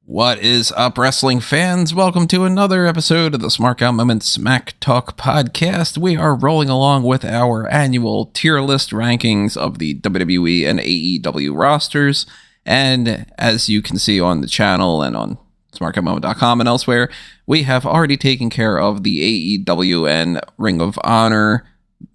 What is up, wrestling fans? Welcome to another episode of the Smark Smack Talk podcast. We are rolling along with our annual tier list rankings of the WWE and AEW rosters. And as you can see on the channel and on smarkoutmoment.com and elsewhere, we have already taken care of the AEW and Ring of Honor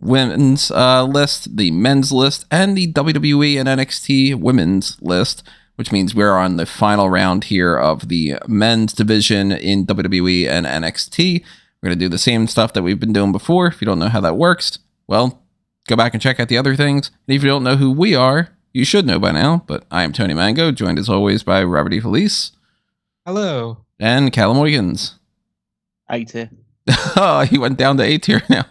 women's list, the men's list, and the WWE and NXT women's list, which means we're on the final round here of the men's division in WWE and NXT. We're going to do the same stuff that we've been doing before. If you don't know how that works, well, go back and check out the other things. And if you don't know who we are, you should know by now, but I am Tony Mango, joined as always by Robert E. Felice. Hello. And Callum Wiggins. A tier. Oh, he went down to A tier now.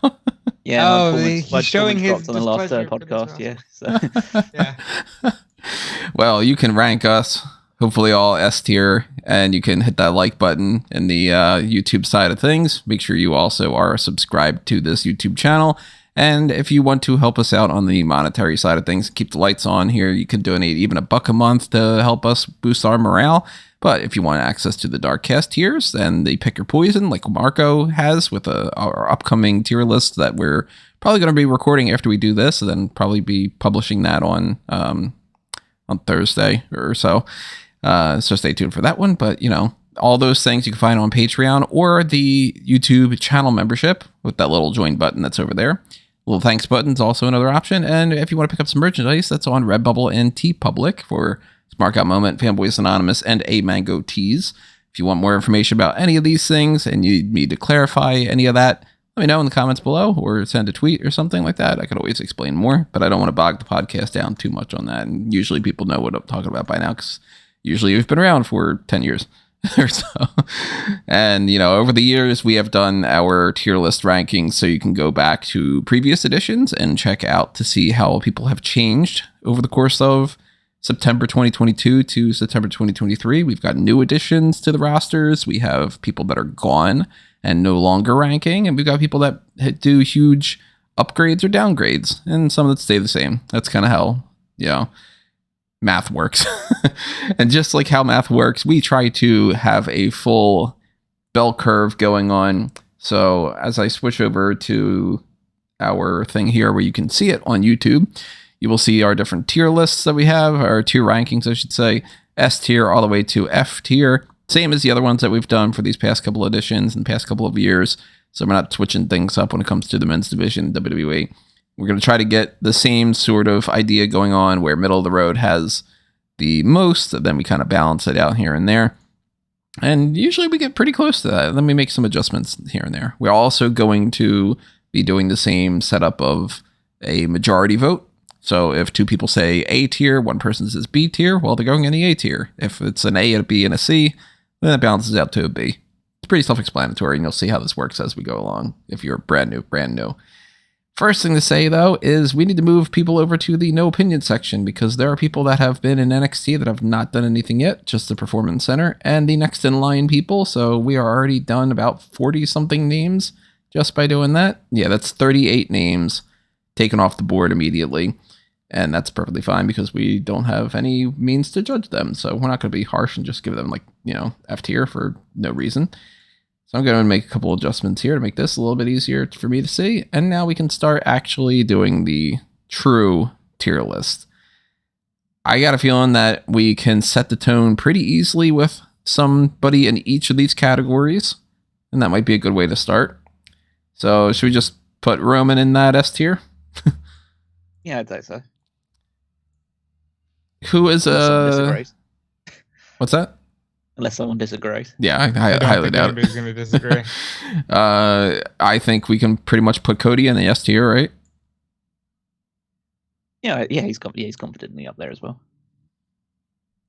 Yeah, he's showing his on the last podcast, yeah. So. Yeah. Well, you can rank us, hopefully all S tier, and you can hit that like button in the YouTube side of things. Make sure you also are subscribed to this YouTube channel. And if you want to help us out on the monetary side of things, keep the lights on here, you can donate even $1 a month to help us boost our morale. But if you want access to the Darkcast tiers and the Pick Your Poison, like Marco has with our upcoming tier list that we're probably going to be recording after we do this, and then probably be publishing that on Thursday or so. So stay tuned for that one. But, you know, all those things you can find on Patreon or the YouTube channel membership with that little join button that's over there. Little thanks button's also another option. And if you want to pick up some merchandise, that's on Redbubble and TeePublic for Smark Out Moment, Fanboys Anonymous, and A Mango Tees. If you want more information about any of these things and you need to clarify any of that, let me know in the comments below or send a tweet or something like that. I could always explain more, but I don't want to bog the podcast down too much on that. And usually people know what I'm talking about by now because usually we've been around for 10 years or so. And, you know, over the years, we have done our tier list rankings, so you can go back to previous editions and check out to see how people have changed over the course of September 2022 to September 2023. We've got new additions to the rosters. We have people that are gone and no longer ranking, and we've got people that do huge upgrades or downgrades, and some that stay the same. That's kind of how, you know, math works. And just like how math works, we try to have a full bell curve going on. So as I switch over to our thing here where you can see it on YouTube, you will see our different tier lists that we have, our tier rankings, I should say, S tier all the way to F tier. Same as the other ones that we've done for these past couple editions and past couple of years. So we're not switching things up when it comes to the men's division in WWE. We're going to try to get the same sort of idea going on where middle of the road has the most, then we kind of balance it out here and there. And usually we get pretty close to that. Then we make some adjustments here and there. We're also going to be doing the same setup of a majority vote. So if two people say A tier, one person says B tier, well, they're going in the A tier. If it's an A, a B, and a C, then it balances out to a B. It's pretty self-explanatory, and you'll see how this works as we go along if you're brand new. First thing to say, though, is we need to move people over to the no opinion section because there are people that have been in NXT that have not done anything yet, just the Performance Center, and the next in line people. So we are already done about 40-something names just by doing that. Yeah, that's 38 names taken off the board immediately. And that's perfectly fine because we don't have any means to judge them. So we're not going to be harsh and just give them, like, you know, F tier for no reason. So I'm going to make a couple adjustments here to make this a little bit easier for me to see. And now we can start actually doing the true tier list. I got a feeling that we can set the tone pretty easily with somebody in each of these categories. And that might be a good way to start. So should we just put Roman in that S tier? Yeah, I'd say so. Who is what's that? Unless someone disagrees. Yeah, I highly doubt it. Anybody's going to disagree. I think we can pretty much put Cody in the S tier, right? Yeah, he's confidently up there as well.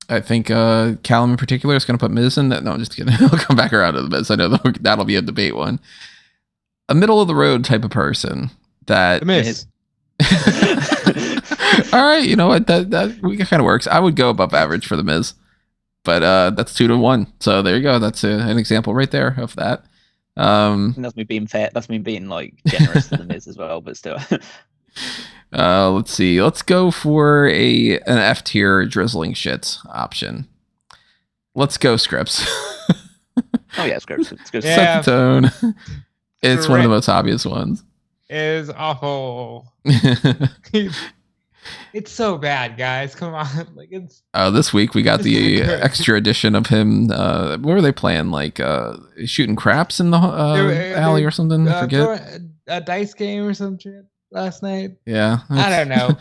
I think Callum in particular is going to put Miz in that. No, I'm just kidding. I'll come back around to the Miz. I know that'll be a debate one. A middle of the road type of person that The Miz. All right, you know what? That kind of works. I would go above average for the Miz, but that's 2-1. So there you go. That's an example right there of that. That's me being fair. That's me being like generous to the Miz as well, but still. Let's see. Let's go for an F tier drizzling shits option. Let's go Scripps. Oh yeah, Scripps. Set the tone. It's one of the most obvious ones. Is awful. It's so bad, guys. Come on. Like it's this week we got the extra edition of him. What were they playing? Like shooting craps in the alley or something? I forget. A dice game or some shit last night. Yeah. I don't know.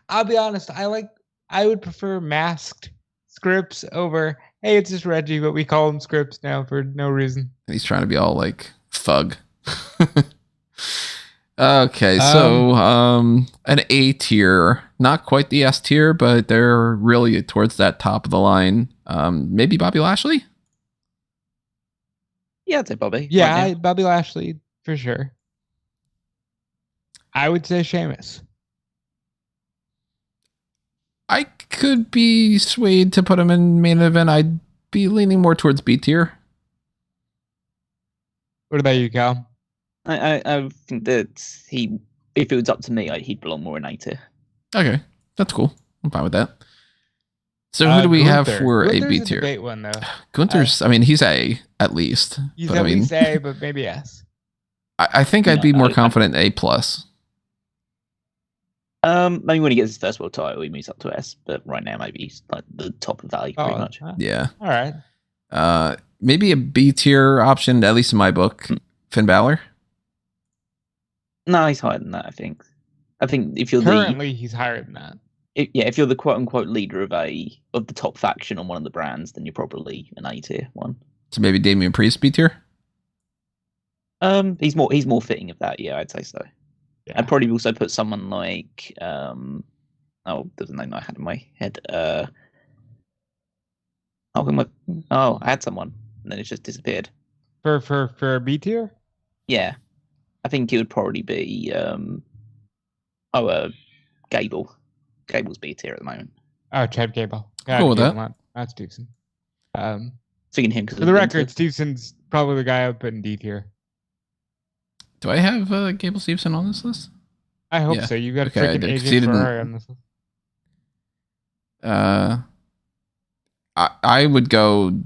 I'll be honest. I would prefer masked Scripps over. Hey, it's just Reggie, but we call him Scripps now for no reason. He's trying to be all like thug. Okay, so an A tier, not quite the S tier, but they're really towards that top of the line. Maybe Bobby Lashley? Yeah, I'd say Bobby. Yeah, right Bobby Lashley for sure. I would say Sheamus. I could be swayed to put him in main event. I'd be leaning more towards B tier. What about you, Cal? I think that if it was up to me, he'd belong more in A tier. Okay, that's cool. I'm fine with that. So who do we have for a B tier? Debate one though. Gunther's. I mean, he's A at least. He's at least A, but maybe S. I think I'd be more confident A plus. Maybe when he gets his first world title, he moves up to S. But right now, maybe he's like the top of the league, pretty much. Yeah. All right. Maybe a B tier option, at least in my book. Finn Balor. No, he's higher than that. I think if you're currently he's higher than that. If you're the quote unquote leader of the top faction on one of the brands, then you're probably an A tier one. So maybe Damian Priest B tier. He's more fitting of that. Yeah, I'd say so. Yeah. I'd probably also put someone like there's a name I had in my head. I had someone and then it just disappeared. For B tier? Yeah. I think it would probably be Gable. Gable's B tier at the moment. Oh, Chad Gable. Cool with that. That's decent. Thinking him because for the record, Stevenson's probably the guy I would put in D tier. Do I have Gable Stevenson on this list? I hope so. You got a freaking AJ Ferrari on this list. I would go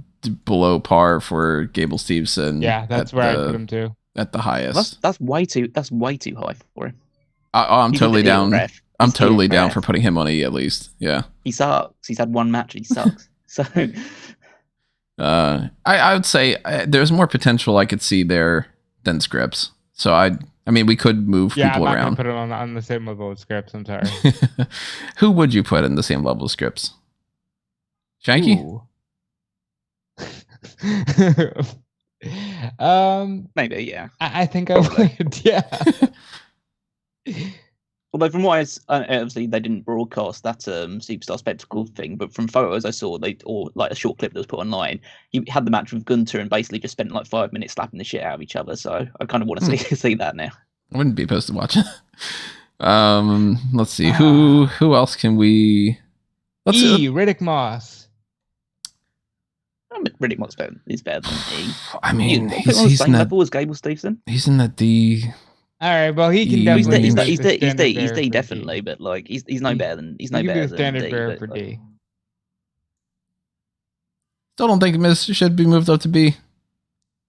below par for Gable Stevenson. Yeah, that's where I put him too. At the highest. That's way too high for him. I'm totally down. I'm totally down for putting him on E at least. Yeah. He sucks. He's had one match and he sucks. So I would say there's more potential I could see there than Scripps. So I mean we could move people I'm not around. Put it on the same level as Scripps, I'm sorry. Who would you put in the same level as Scripps? Shanky? maybe, yeah. I think I would, yeah. Although from what obviously they didn't broadcast that Superstar Spectacle thing, but from photos I saw, or like a short clip that was put online, he had the match with Gunther and basically just spent like 5 minutes slapping the shit out of each other. So I kind of want to see that now. I wouldn't be opposed to watching. Let's see who else can we? Riddick Moss. Riddick Moss is better than E. I mean, he's on the same level as Gable Stevenson. He's in that D. All right, well he can definitely. He's D definitely, but like he's no better than D. Standard bearer for D. Still don't think Miz should be moved up to B.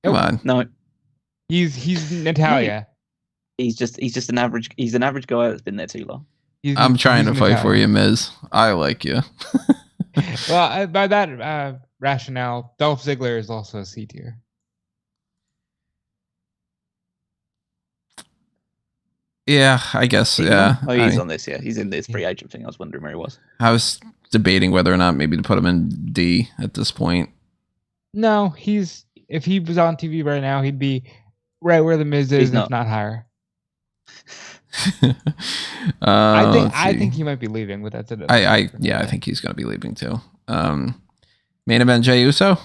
Come on, no. He's Natalia. He's just an average. He's an average guy that's been there too long. I'm trying to fight for you, Miz. I like you. Well, by that rationale, Dolph Ziggler is also a C tier. Yeah, I guess. Yeah. Oh, he's on this. Yeah, he's in this free agent thing. I was wondering where he was. I was debating whether or not maybe to put him in D at this point. No, if he was on TV right now, he'd be right where the Miz is, if not higher. I think he might be leaving, but that's it. I think he's going to be leaving too. Main event Jey Uso.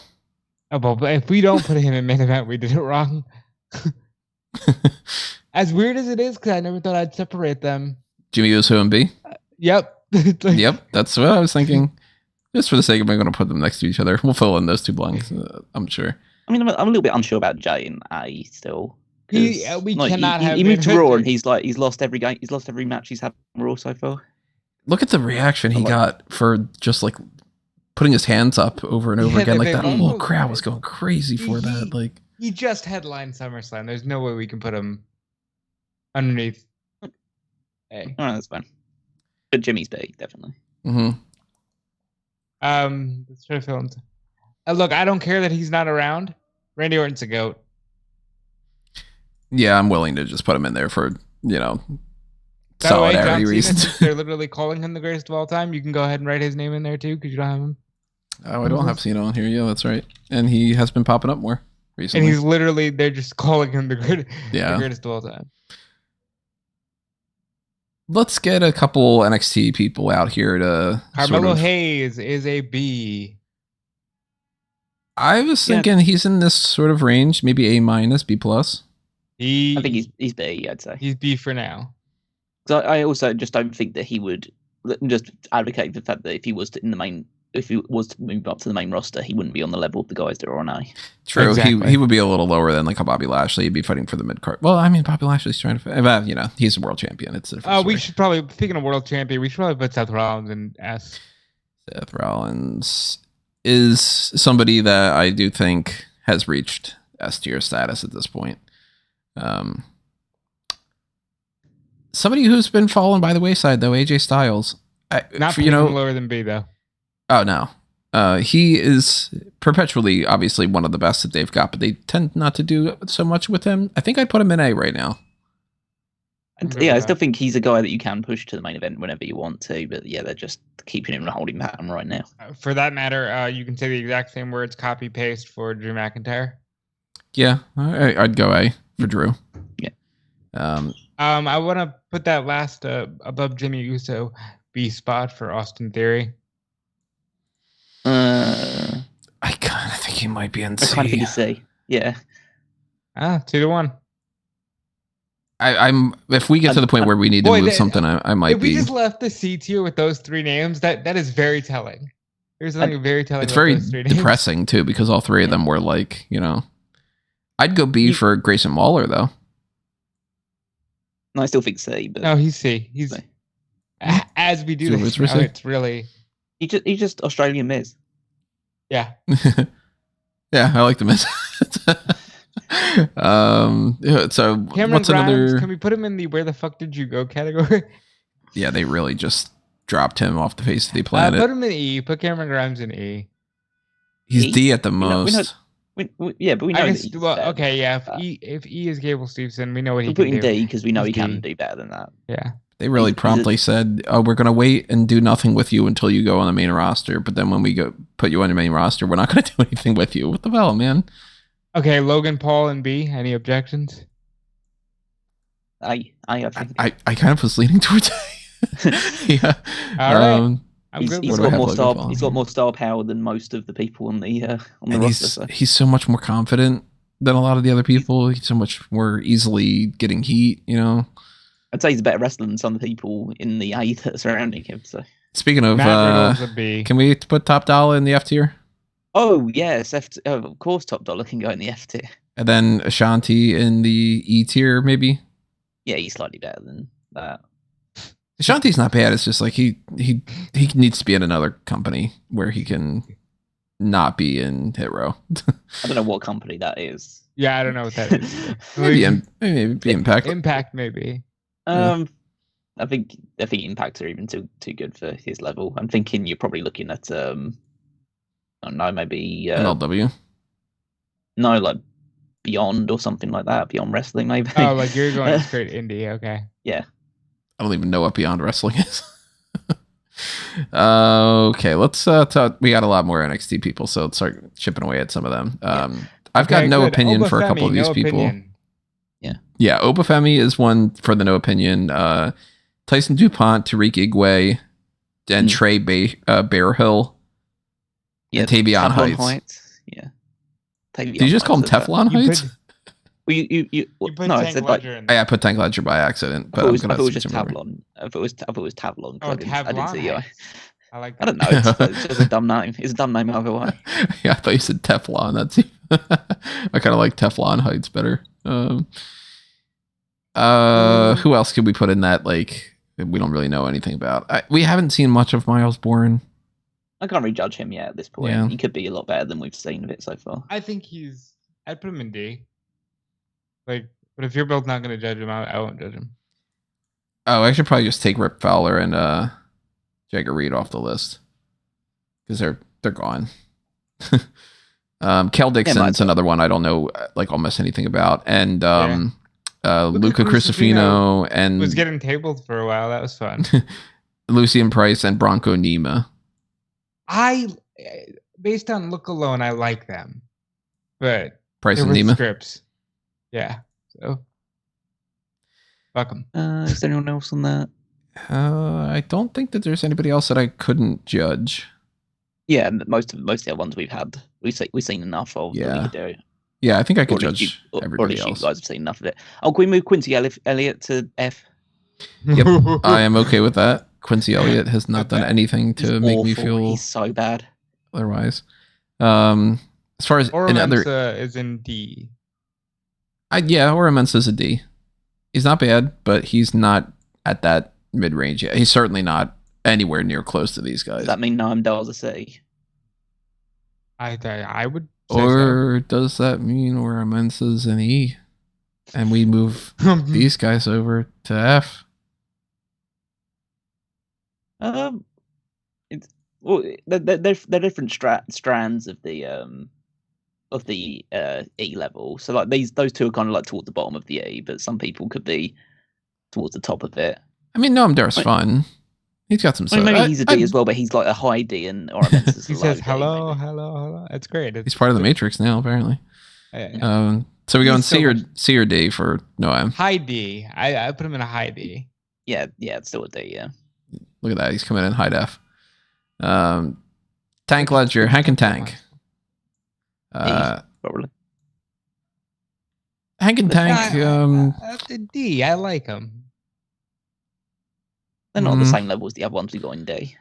Oh, but if we don't put him in main event, we did it wrong. As weird as it is, because I never thought I'd separate them. Jimmy Uso and B. Yep. Yep, that's what I was thinking. Just for the sake of I'm going to put them next to each other. We'll fill in those two blanks. I'm sure. I mean, I'm a little bit unsure about Jey and A still, We cannot have. He moved to him. Raw and he's lost every game. He's lost every match he's had on Raw so far. Look at the reaction he got for just like putting his hands up over and over again. Like that whole crowd was going crazy for that. Like he just headlined SummerSlam. There's no way we can put him underneath. Hey, all right, that's fine. But Jimmy's big, definitely. Mm-hmm. Let's try to fill in. Look, I don't care that he's not around. Randy Orton's a goat. Yeah, I'm willing to just put him in there for, solidarity reasons. They're literally calling him the greatest of all time. You can go ahead and write his name in there too, because you don't have him. Oh, I don't have Cena on here. Yeah, that's right. And he has been popping up more recently. And he's literally, they're just calling him the greatest of all time. Let's get a couple NXT people out here to. Carmelo Hayes is a B. I was thinking he's in this sort of range, maybe A-, B+. I think he's B, I'd say. He's B for now. Because I also just don't think that he would just advocate the fact that if he was to move up to the main roster, he wouldn't be on the level of the guys that are on A. True, exactly. He would be a little lower than like a Bobby Lashley. He'd be fighting for the mid card. Well, I mean, Bobby Lashley's trying to, he's a world champion. It's a different story. We should probably, speaking of world champion, we should probably put Seth Rollins in S. Seth Rollins is somebody that I do think has reached S tier status at this point. Somebody who's been fallen by the wayside though, AJ Styles. Not lower than B though. Oh no, he is perpetually obviously one of the best that they've got, but they tend not to do so much with him. I think I'd put him in A right now. I still think he's a guy that you can push to the main event whenever you want to, but yeah, they're just keeping him in a holding pattern right now. For that matter, you can say the exact same words, copy paste for Drew McIntyre. Yeah, I'd go A for Drew. Yeah. I want to put that last above Jimmy Uso B spot for Austin Theory. I kind of think he might be in C. I kind of think he's C. Yeah. 2-1. I'm. If we get to the point where we need to move something, I might be. If we just left the C tier with those three names, that is very telling. There's something very telling. It's very depressing too, because all three of them were like, I'd go B for Grayson Waller though. No, I still think C. But no, he's C. He's C. As we do this. It's really. He's just Australian Miz. Yeah. Yeah, I like the Miz. So Cameron what's Grimes, another? Can we put him in the where the fuck did you go category? Yeah, they really just dropped him off the face of the planet. Put him in E. Put Cameron Grimes in E. He's D at the most. But we know. I guess, okay, yeah. If E is Gable Steveson, we know what he can do. We're putting D because we know he can do better than that. Yeah. They really promptly said, "Oh, we're going to wait and do nothing with you until you go on the main roster. But then when we go put you on the main roster, we're not going to do anything with you." What the hell, man? Okay, Logan Paul and B. Any objections? I kind of was leaning towards A. Yeah. All right. He's got more star power than most of the people on the roster. He's so much more confident than a lot of the other people. He's so much more easily getting heat. I'd say he's a better wrestler than some of the people in the A that are surrounding him. So speaking of, can we put Top Dollar in the F tier? Oh yes, of course, Top Dollar can go in the F tier. And then Ashanti in the E tier, maybe. Yeah, he's slightly better than that. Ashanti's not bad. It's just like he needs to be in another company where he can not be in Hit Row. I don't know what company that is. Yeah, I don't know what that is. maybe Impact. Impact, maybe. I think Impacts are even too good for his level. I'm thinking you're probably looking at I don't know, maybe MLW. No, like Beyond or something like that. Beyond Wrestling, maybe. Oh, like you're going straight indie. Okay. Yeah. I don't even know what Beyond Wrestling is. Okay, let's talk. We got a lot more NXT people, so let's start chipping away at some of them. I've got no opinion for a couple of these people. Yeah, Obafemi is one for the no opinion. Tyson DuPont, Tariq Igwe, and Trey Bearhill. Yeah, and Tavion Heights. Yeah. Did you just call him Teflon Heights? Well, you put no, Tank Ledger in there. I put Tank Ledger by accident, but I thought it was just Tavlon. I thought it was Tavlon. Oh, Tavlon. I didn't see you. I like that. I don't know. It's just a dumb name. It's a dumb name either way. Yeah, I thought you said Teflon. That's I kind of like Teflon Heights better. Who else could we put in that? Like, we don't really know anything about. We haven't seen much of Miles Bourne. I can't really judge him yet at this point. Yeah. He could be a lot better than we've seen of it so far. I think I'd put him in D. Like, but if you're both not going to judge him, I won't judge him. Oh, I should probably just take Rip Fowler and Jagger Reed off the list because they're gone. Kel Dixon's another one I don't know like almost anything about, and Luca Crucifino and was getting tabled for a while. That was fun. Lucian Price and Bronco Nima. Based on look alone, I like them, but Price and Nima scripts. Yeah, so fuck them. Is there anyone else on that? I don't think that there's anybody else that I couldn't judge. Yeah, most of the ones we've seen enough of. Yeah. That we could do. Yeah, I think I could judge everybody else. You guys have seen enough of it. Oh, can we move Quincy Elliott to F? Yep, I am okay with that. Quincy Elliott has not done anything to make me feel. He's so bad. Otherwise, as far as Mensa is in D. Ora Mensa is a D. He's not bad, but he's not at that mid range yet. He's certainly not anywhere near close to these guys. Does that mean Noam Dar's a C? I would. Or does that mean Ora Mensa's an E, and we move these guys over to F? They're different strands of the E level. So like those two are kind of like towards the bottom of the E, but some people could be towards the top of it. I mean, Noam Dar's fun. He's got some stuff. Maybe he's a D as well, but he's like a high D, and Mensa's he says hello, hello. It's great. He's part of the Matrix now, apparently. Yeah. So we go in C or D for Noam. High D. I put him in a high D. Yeah, it's still a D. Yeah. Look at that. He's coming in high def. Tank Ledger, Hank and Tank. Probably. Hank and Tank. That's a D. I like him. They're not on the same level as the other ones we got in D.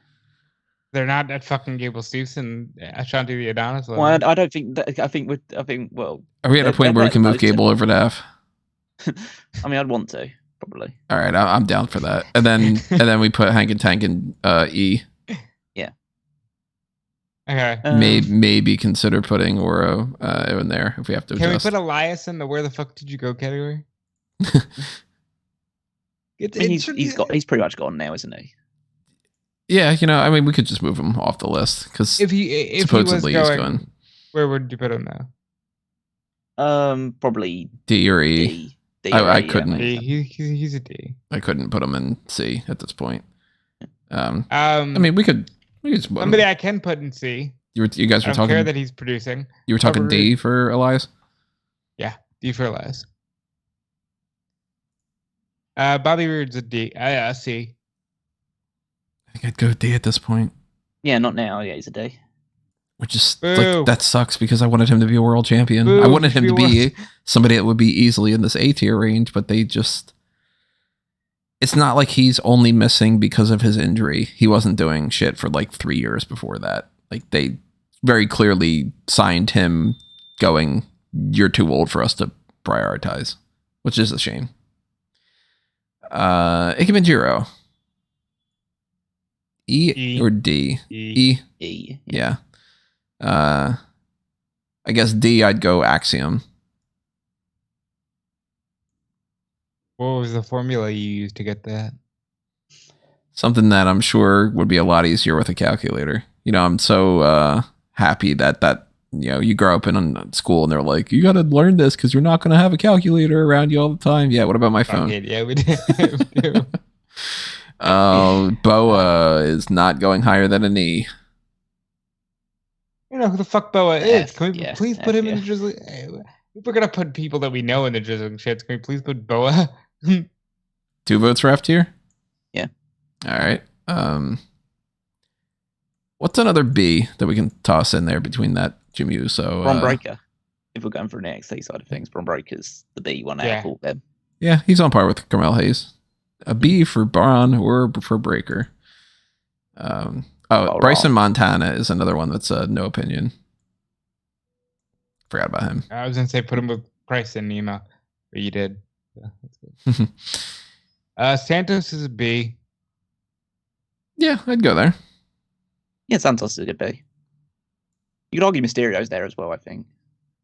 They're not at fucking Gable Steves and Ashanti the Adonis level. Well, I don't think. I think. Well. Are we at a point where we can move Gable over to F? I mean, I'd want to probably. All right, I'm down for that. And then we put Hank and Tank in E. Yeah. Okay. Maybe consider putting Oro in there if we have to adjust. Can we put Elias in the where the fuck did you go category? He's pretty much gone now, isn't he? Yeah, I mean, we could just move him off the list because supposedly he's gone. Where would you put him now? Probably D or E. I couldn't. He's a D. I couldn't put him in C at this point. I mean, we could just put somebody I can put in C. You guys were I don't talking. care that he's producing. You were talking D for Elias. Yeah, D for Elias. Bobby Roode's a D. C. I think I'd go D at this point. Yeah, not now. Yeah, he's a D. Which is like, that sucks because I wanted him to be a world champion. I wanted him to be somebody that would be easily in this A tier range, but they just. It's not like he's only missing because of his injury. He wasn't doing shit for like 3 years before that. Like they very clearly signed him going, you're too old for us to prioritize, which is a shame. Ikemenjiro. E or D? E. Yeah. I guess D, I'd go Axiom. What was the formula you used to get that? Something that I'm sure would be a lot easier with a calculator. I'm so happy that you grow up in school and they're like, you got to learn this because you're not going to have a calculator around you all the time. Yeah, what about my phone? Yeah, we do. Boa is not going higher than an E. You know who the fuck Boa is. Can we please put him in the drizzling? If we're going to put people that we know in the drizzling shits, can we please put Boa? 2 votes for F tier? Yeah. All right. What's another B that we can toss in there between that Jimmy Uso? Bron Breakker. If we're going for an NXT side of things, Bron Breakker's the B one out of all them. Yeah, he's on par with Carmel Hayes. A B for Braun or for Breakker. Bryson Montana is another one that's no opinion. Forgot about him. I was going to say put him with Bryson, but you did. Yeah, that's good. Santos is a B. Yeah, I'd go there. Yeah, Santos is a good B. You could argue Mysterio's there as well, I think.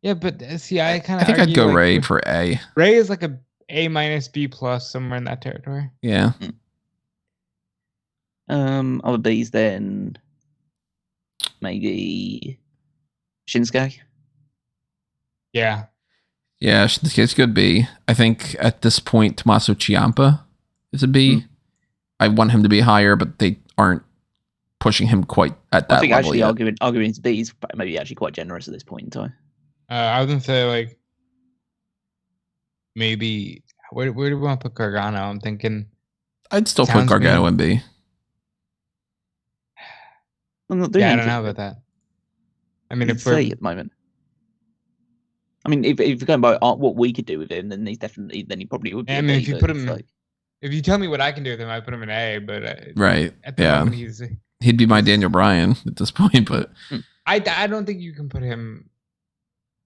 Yeah, but see, I kind I of think I'd go Ray for A. Ray is like a A minus B plus somewhere in that territory. Yeah. Other B's then maybe Shinsuke. Yeah. Yeah, it's good B. I think at this point, Tommaso Ciampa is a B. I want him to be higher, but they aren't pushing him quite at that I think level actually yet. arguing to B is maybe actually quite generous at this point in time. I was gonna say like maybe where do we want to put Gargano? I'm thinking I'd still put Gargano in B. I'm not doing I don't know about that. I mean, if we're C at the moment. I mean, if you're going by what we could do with him, then he probably would be. I mean, if you put him, if you tell me what I can do with him, I put him in A. But right, at the moment, he'd be my Daniel Bryan at this point. But I don't think you can put him.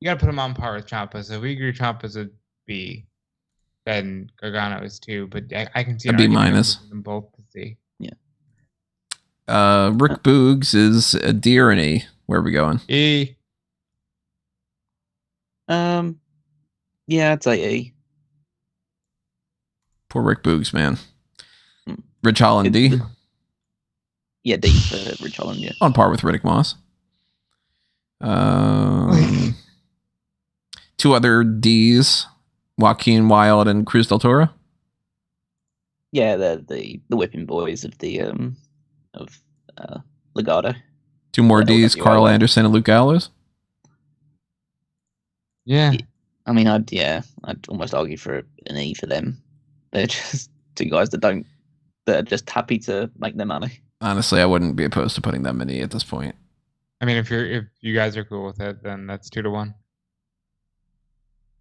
You got to put him on par with Ciampa. So if we agree Ciampa's a B, then Gargano is 2. But I can see a B minus. Them both to C. Yeah. Rick Boogs is a D or an E. Where are we going? E. Yeah, I'd say E. Poor Rick Boogs, man. Rich Holland, D. Yeah, D for Rich Holland. Yeah, on par with Riddick Moss. 2 other D's: Joaquin Wilde and Cruz del Toro. Yeah, they're the whipping boys of the Legado. 2 more D's: Carl Anderson and Luke Gallows. Yeah. I mean, I'd almost argue for an E for them. They're just 2 guys that are just happy to make their money. Honestly, I wouldn't be opposed to putting them in E at this point. I mean, if you guys are cool with it, then that's 2-1.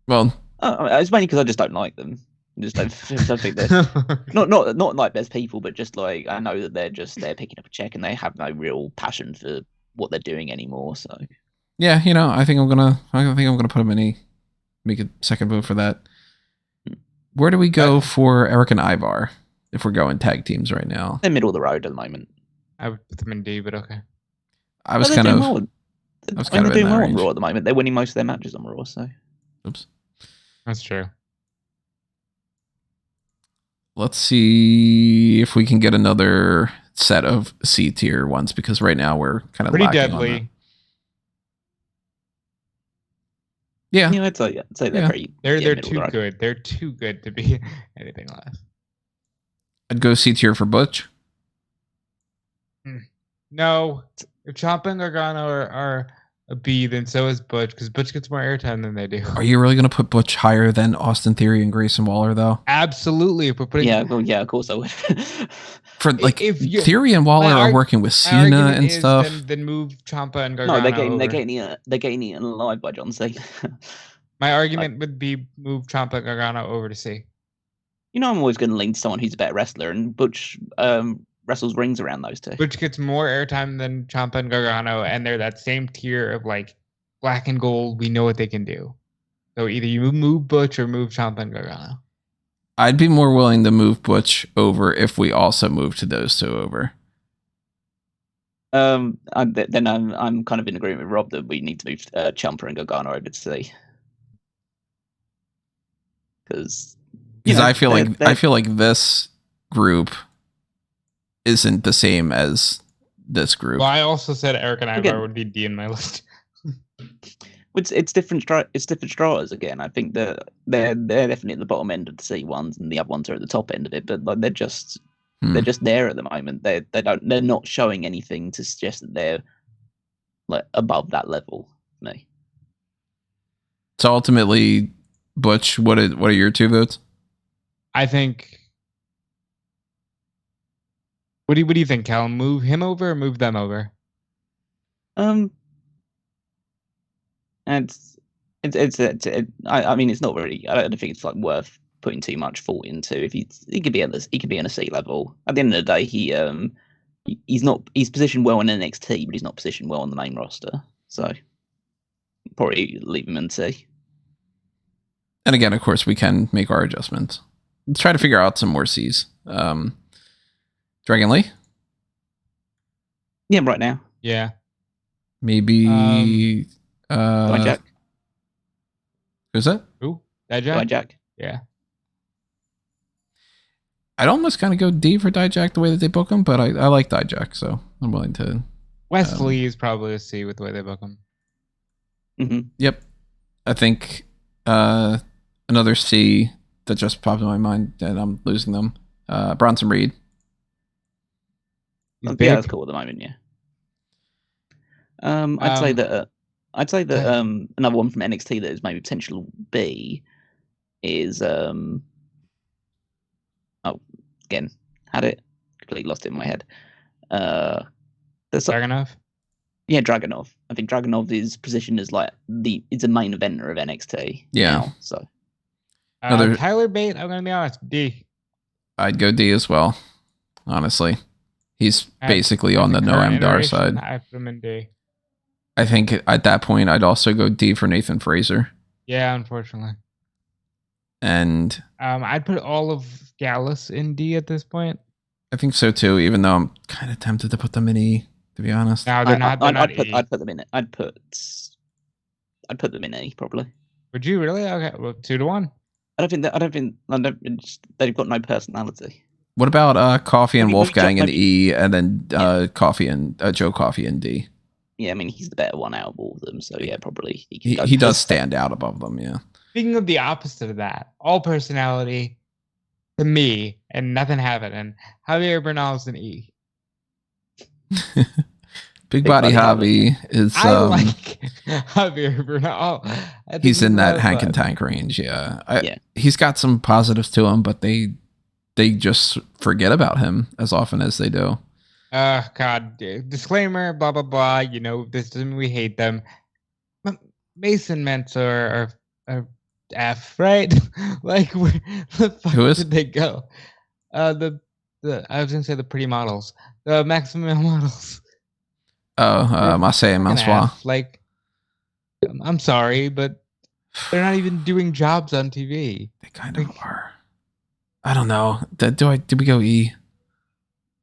Well, it's mainly because I just don't like them. I just don't think they're not like there's people, but just like I know that they're picking up a check and they have no real passion for what they're doing anymore. So yeah, I think I'm gonna put them in E. Make a second vote for that. Where do we go for Eric and Ivar if we're going tag teams right now? They're middle of the road at the moment. I would put them in D, but okay. I was kind of doing well on Raw at the moment. They're winning most of their matches on Raw, so. Oops. That's true. Let's see if we can get another set of C tier ones, because right now we're kind of pretty lacking deadly. On that. Yeah, I'd say they're pretty. They're too good. They're too good to be anything less. I'd go C tier for Butch. No, if Ciampa and Gargano are a B, then so is Butch, because Butch gets more airtime than they do. Are you really going to put Butch higher than Austin Theory and Grayson Waller, though? Absolutely. If we're putting of course I would. For like, if Theory and Waller are working with Cena and stuff, then move Ciampa and Gargano. No, they're getting eaten alive by John Cena. My argument would be move Ciampa and Gargano over to C. I'm always going to lean to someone who's a better wrestler, and Butch wrestles rings around those 2. Butch gets more airtime than Ciampa and Gargano, and they're that same tier of like black and gold. We know what they can do. So either you move Butch or move Ciampa and Gargano. I'd be more willing to move Butch over if we also move to those 2 over. I'm kind of in agreement with Rob that we need to move Ciampa and Gargano over to C. Because I feel like this group isn't the same as this group. Well, I also said Eric and Ivar would be D in my list. It's different. It's different stratas again. I think that they're definitely at the bottom end of the C ones, and the other ones are at the top end of it. But like they're just there at the moment. They're not showing anything to suggest that they're like above that level. For me. So ultimately, Butch, what are your 2 votes? I think. What do you think, Cal? Move him over or move them over? And I mean, it's not really. I don't think it's like worth putting too much thought into. If he could be in a C level. At the end of the day, he's positioned well in NXT, but he's not positioned well on the main roster. So probably leave him in C. And again, of course, we can make our adjustments. Let's try to figure out some more C's. Dragon Lee? Yeah, right now. Yeah. Maybe... Dijak. Who's that? Who? Dijak? Dijak. Yeah. I'd almost kind of go D for Dijak the way that they book him, but I like Dijak, so I'm willing to... Wesley is probably a C with the way they book him. Mm-hmm. Yep. I think another C that just popped in my mind, and I'm losing them. Bronson Reed. He's Yeah, big. that's cool at the moment. Yeah. I'd say that. Another one from NXT that is maybe potential B is oh, again, had it completely lost it in my head. Dragunov? Yeah, Dragunov. I think Dragunov is positioned as like it's a main eventer of NXT. Yeah. Now, so Tyler Bate, I'm gonna be honest, D. I'd go D as well, honestly. He's basically on the no current MDR iteration, side. I put him in D. I think at that point, I'd also go D for Nathan Fraser. Yeah, unfortunately. And I'd put all of Gallus in D at this point. I think so too, even though I'm kind of tempted to put them in E, to be honest. No, they're not. They're not E. I'd put them in it. I'd put them in E probably. Would you really? Okay, well, 2-1. They've got no personality. What about Coffee and Maybe Wolfgang in maybe- E, and then Coffee and Joe Coffee in D? Yeah, I mean he's the better one out of all of them, so yeah, probably he can go He does first. stand out above them, yeah. Speaking of the opposite of that, all personality to me and nothing happening. Javier Bernal's an E. Big Body Hobby is I like Javier Bernal. he's in that Hank and Tank range, yeah. Yeah. He's got some positives to him, but they just forget about him as often as they do. God, disclaimer, blah blah blah. You know, this doesn't mean we hate them. Mason Mentor or F, right? Like, where the fuck Who is? did they go? The I was gonna say the pretty models, the maximum models. Oh, Marseille and Fucking Mansoir. F, like, I'm sorry, but they're not even doing jobs on TV. They kind of are. I don't know. Did we go E?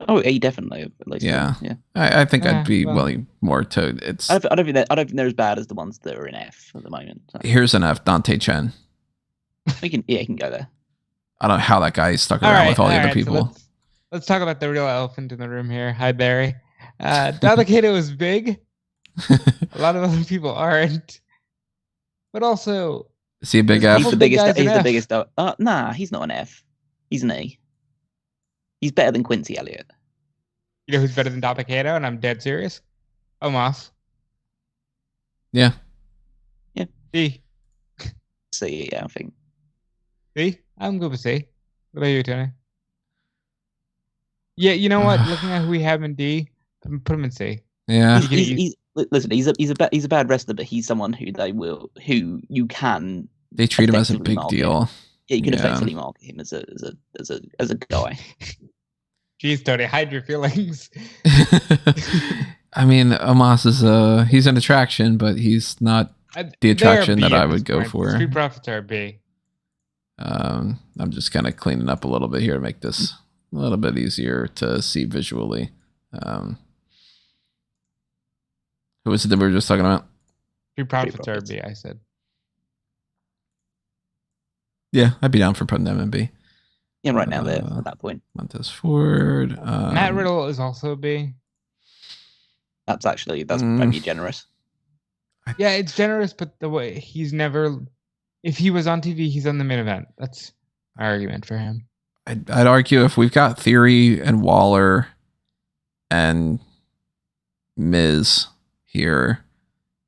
Oh, E definitely. At least, Yeah. yeah. I think I'd be well. willing more to. It's I don't think they're as bad as the ones that are in F at the moment. So. here's an F. Dante Chen. He can go there. I don't know how that guy stuck around with all the other people. So let's talk about the real elephant in the room here. Hi, Barry. Delicato is big. A lot of other people aren't. But also, Is he a big He's F? the big biggest. guy's an He's the F. biggest. Nah, he's not an F. He's an E. He's better than Quincy Elliott. you know who's better than Delicato, and I'm dead serious? Omos. Yeah. C. C, yeah, I think. C? I'm good with C. What about you, Tony? Yeah, you know what? Looking at who we have in D, put him in C. Yeah. Listen, he's a bad wrestler, but he's someone who you can. They treat him as a effectively big market. deal. Yeah, you can Yeah. effectively market him as a guy. Jeez, Tony, hide your feelings. I mean, Omos is he's an attraction, but he's not the attraction that I would go for. Street Profits are B. I'm just kind of cleaning up a little bit here to make this a little bit easier to see visually. Who was it that we were just talking about? Street Profits are Profits. B, I said. Yeah, I'd be down for putting them in B. Yeah, right now they're at that point. Montez Ford. Matt Riddle is also a B. That's maybe generous. Yeah, it's generous, but the way he's never. If he was on TV, he's on the main event. That's my argument for him. I'd argue if we've got Theory and Waller and Miz here,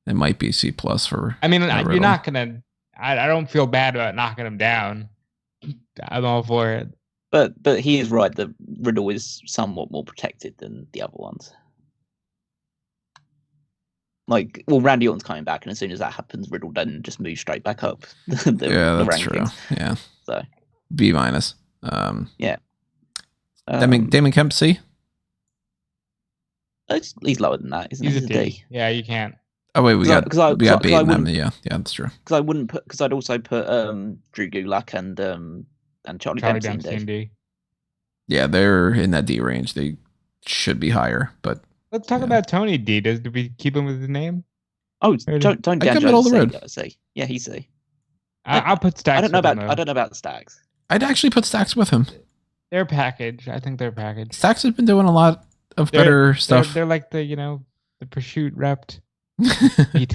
it might be C plus for. I mean, Riddle. you're not gonna. I don't feel bad about knocking him down. I'm all for it. But he is right that Riddle is somewhat more protected than the other ones. Like, well, Randy Orton's coming back, and as soon as that happens, Riddle doesn't just move straight back up. The That's true. rankings. Yeah. So B minus. yeah. Damon Kemp C. He's lower than that, isn't He's he? a D. Yeah, you can't. Oh wait, we got I Bait in them. wouldn't, Yeah, that's true. because I wouldn't put, because I'd also put Drew Gulak and Charlie Dempsey in D. D. Yeah, they're in that D range. They should be higher, but Let's talk about Tony D. Do we keep him with his name? Oh, don't I got middle of the road. C. Yeah, he's C. I'll put Stacks. I don't know about Stacks. I'd actually put Stacks with him. Their package. I think their package. Stacks has been doing a lot of better stuff. They're like the the prosciutto wrapped meat.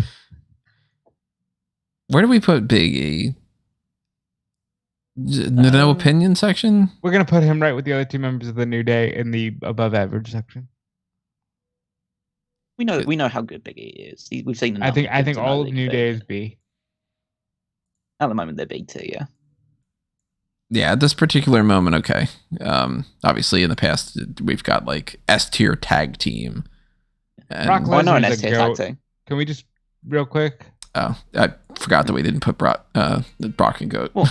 Where do we put Big E? No opinion section? We're gonna put him right with the other two members of the New Day in the above average section. We know how good Big E is. We've seen enough. I think all of New Day is B. At the moment, they're B2, yeah. Yeah, at this particular moment, okay. Obviously, in the past, we've got like S tier tag team. Brock Why not an Lesnar's S tier tag team? Can we just real quick? Oh, I forgot that we didn't put Brock and Goat. Well,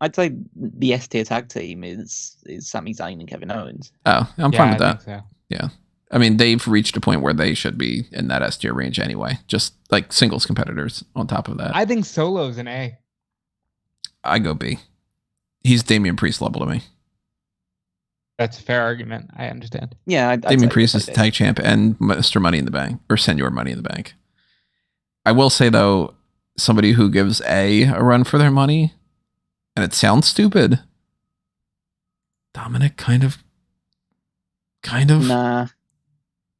I'd say the S tier tag team is Sami Zayn and Kevin Owens. Oh, I'm fine with that. So. Yeah. I mean, they've reached a point where they should be in that S tier range anyway. Just like singles competitors on top of that. I think Solo's an A. I go B. He's Damian Priest level to me. That's a fair argument. I understand. Yeah, Damian Priest is the tag champ and Mr. Money in the Bank, or Senor Money in the Bank. I will say, though, somebody who gives A run for their money, and it sounds stupid, Dominic kind of. Nah.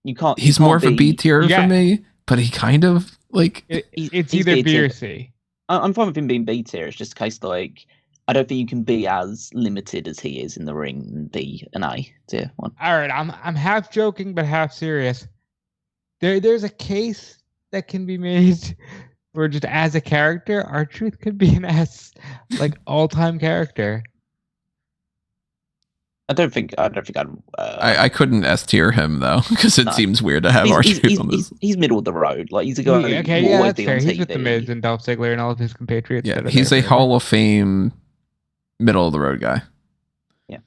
You can't. He's more of a B tier for me, but he kind of like. It's either B or C. I'm fine with him being B tier. It's just a case like I don't think you can be as limited as he is in the ring and be an A tier one. All right, I'm half joking but half serious. There's a case that can be made for just as a character, R-Truth could be an S, like all-time character. I don't think I'd. I couldn't S tier him though because it seems weird to have R-Truth on this. He's middle of the road. Like he's a guy. Okay, yeah, that's fair. He's with the Miz and Dolph Ziggler and all of his compatriots. Yeah, he's a Hall of Fame, middle of the road guy. Yeah.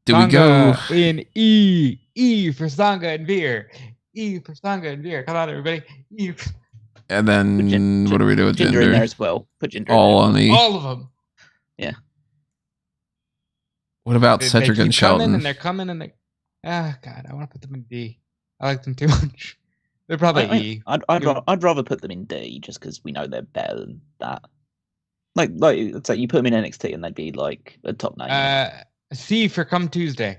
Do we go in E? E for Sanga and Veer. E for Sanga and Veer. Come on, everybody. E. And then what do we do with Jinder in there as well? Put Jinder all on E. All of them. Yeah. What about Cedric and Shelton? They're coming and God, I want to put them in D. I like them too much. They're probably E. I'd rather put them in D just because we know they're better than that. Like let's say you put them in NXT and they'd be like a top 9. C for Come Tuesday.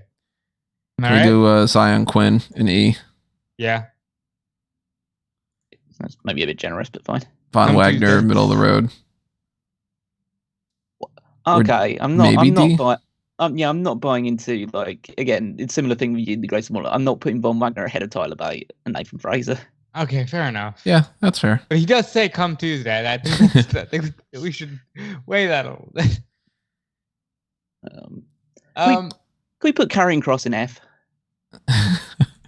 Can we do Zion Quinn in E? Yeah. That's maybe a bit generous, but fine. Von Wagner, Tuesday. Middle of the road. Okay, I'm not buying into, like, again, it's a similar thing with the Great Smaller. I'm not putting Von Wagner ahead of Tyler Bate and Nathan Fraser. Okay, fair enough. Yeah, that's fair. But he does say come Tuesday. I think we should weigh that a little bit. Can we put Karrion Kross in F?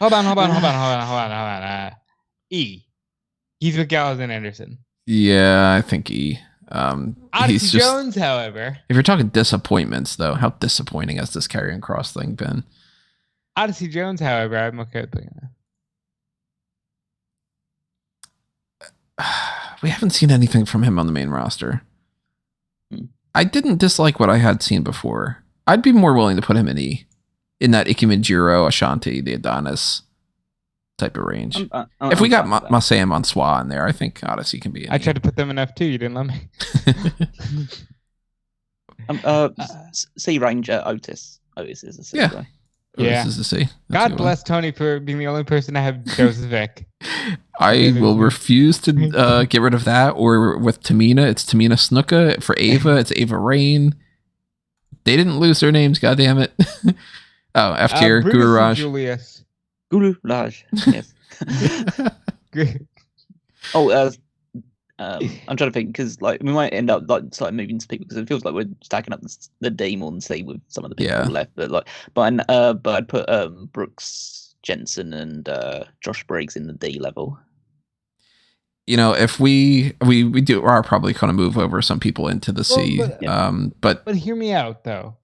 Hold on. E. He's with Gallows and Anderson. Yeah, I think E. Odyssey Jones, however. If you're talking disappointments, though, how disappointing has this Karrion Kross thing been? Odyssey Jones, however, I'm okay with putting that. We haven't seen anything from him on the main roster. I didn't dislike what I had seen before. I'd be more willing to put him in E. In that Ike Manjiro, Ashanti, the Adonis type of range. If we got Masaya Mansois in there, I think Odyssey can be in I tried to put them in F2. You didn't let me. C Ranger Otis. Otis is a C. Yeah. Yeah. Otis is a C. God bless Tony for being the only person to have Joseph Vick. I will refuse to get rid of that. Or with Tamina, it's Tamina Snuka. For Ava, it's Ava Rain. They didn't lose their names, goddammit. Oh, F tier, Guru Raj. Julius. Guru Raj, yes. I'm trying to think because like we might end up like start moving to people because it feels like we're stacking up the D more than C with some of the people left. But I'd put Brooks Jensen and Josh Briggs in the D level. You know, if we are probably going to move over some people into the C. But hear me out though.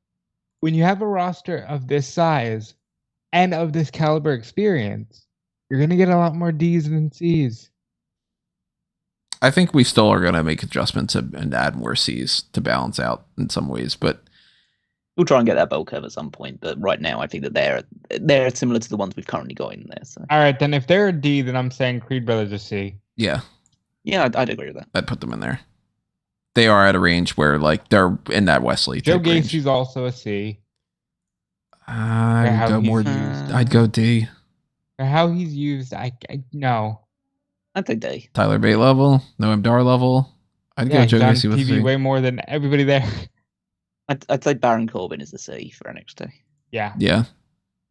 When you have a roster of this size and of this caliber experience, You're gonna get a lot more D's than C's. I think we still are going to make adjustments and add more C's to balance out in some ways, but we'll try and get that bell curve at some point. But right now, I think that they're similar to the ones we've currently got in there. So. All right, then if they're a D, then I'm saying Creed Brothers are C. Yeah, I'd agree with that. I'd put them in there. They are at a range where like they're in that Wesley. Joe range. Gacy's also a C. I would go more. I'd go D. For how he's used, I no. I'd say D. Tyler Bate level, Noam Dar level. I'd go Joe Gacy with TV C. way more than everybody there. I'd say Baron Corbin is the C for NXT. Yeah. Yeah.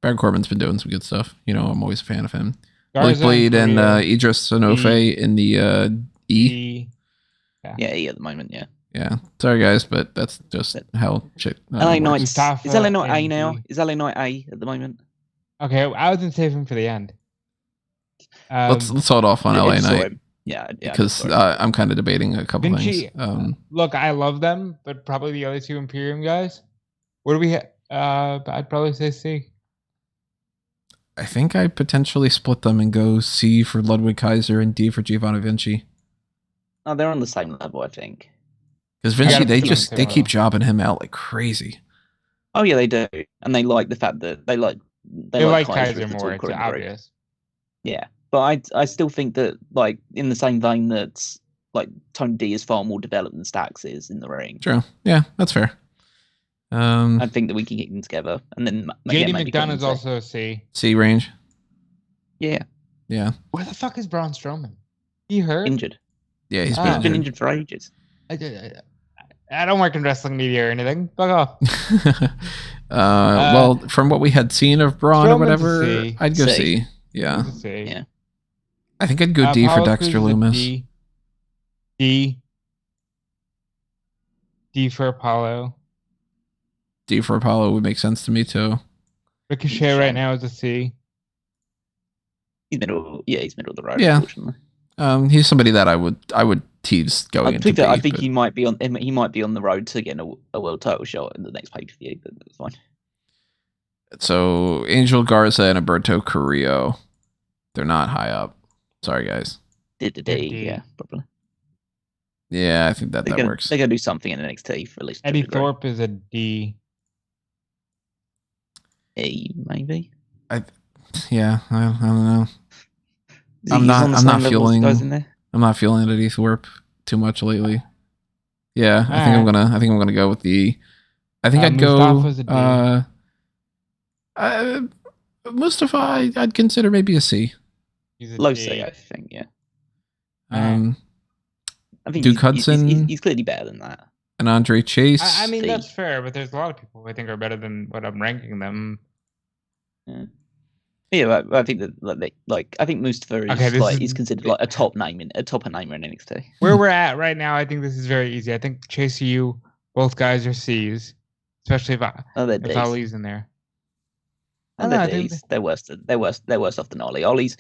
Baron Corbin's been doing some good stuff. You know, I'm always a fan of him. Garza Blade and Idris Sanofe in the E. Yeah, E at the moment, yeah. Yeah. Sorry, guys, but that's just how shit LA Knight. works. Is LA Knight A now? Is LA Knight A at the moment? Okay, I was going to save him for the end. Let's hold off on LA Knight. Yeah, because I'm kind of debating a couple things. Look, I love them, but probably the other two Imperium guys. What do we have? I'd probably say C. I think I potentially split them and go C for Ludwig Kaiser and D for Giovanni Vinci. Oh, they're on the same level, I think. Because Vinci, they keep jobbing him out like crazy. Oh yeah, they do, and they like the fact that they like Kaiser more. It's obvious. Yeah, but I still think that, like, in the same vein that, like, Tony D is far more developed than Stax is in the ring. True. Yeah, that's fair. I think that we can keep them together, and then JD McDonough is also a C. C range. Yeah. Yeah. Where the fuck is Braun Strowman? He hurt? Injured. Yeah, he's been injured for ages. I don't work in wrestling media or anything. Fuck off. Well, from what we had seen of Braun or whatever, I'd go C. Yeah. C. Yeah. I think I'd go D for Dexter Loomis. D for Apollo. D for Apollo would make sense to me too. Ricochet right now is a C. He's middle of the road. Yeah. Unfortunately. He's somebody that I would tease going into B. I think he might be on the road to getting a world title shot in the next pay-per-view, but that's fine. So Angel Garza and Alberto Carrillo, they're not high up. Sorry, guys. D, yeah, probably. Yeah, I think that works. They're gonna do something in NXT for at least. Eddie Thorpe is a D. E, maybe. I don't know. I'm not feeling Eddie Thorpe too much lately. Yeah, I think I'm gonna go with the. I think I'd go. Mustafa, I'd consider maybe a C. Low C, I think. Yeah. I think Duke Hudson. He's clearly better than that. And Andre Chase. I mean, that's fair, but there's a lot of people who I think are better than what I'm ranking them. Yeah, but I think that I think Mustafa is is considered like a top namer in NXT. Where we're at right now, I think this is very easy. I think Chase, you, both guys are C's, especially if Ali's in there. They're worse off than Ollie. Ollie's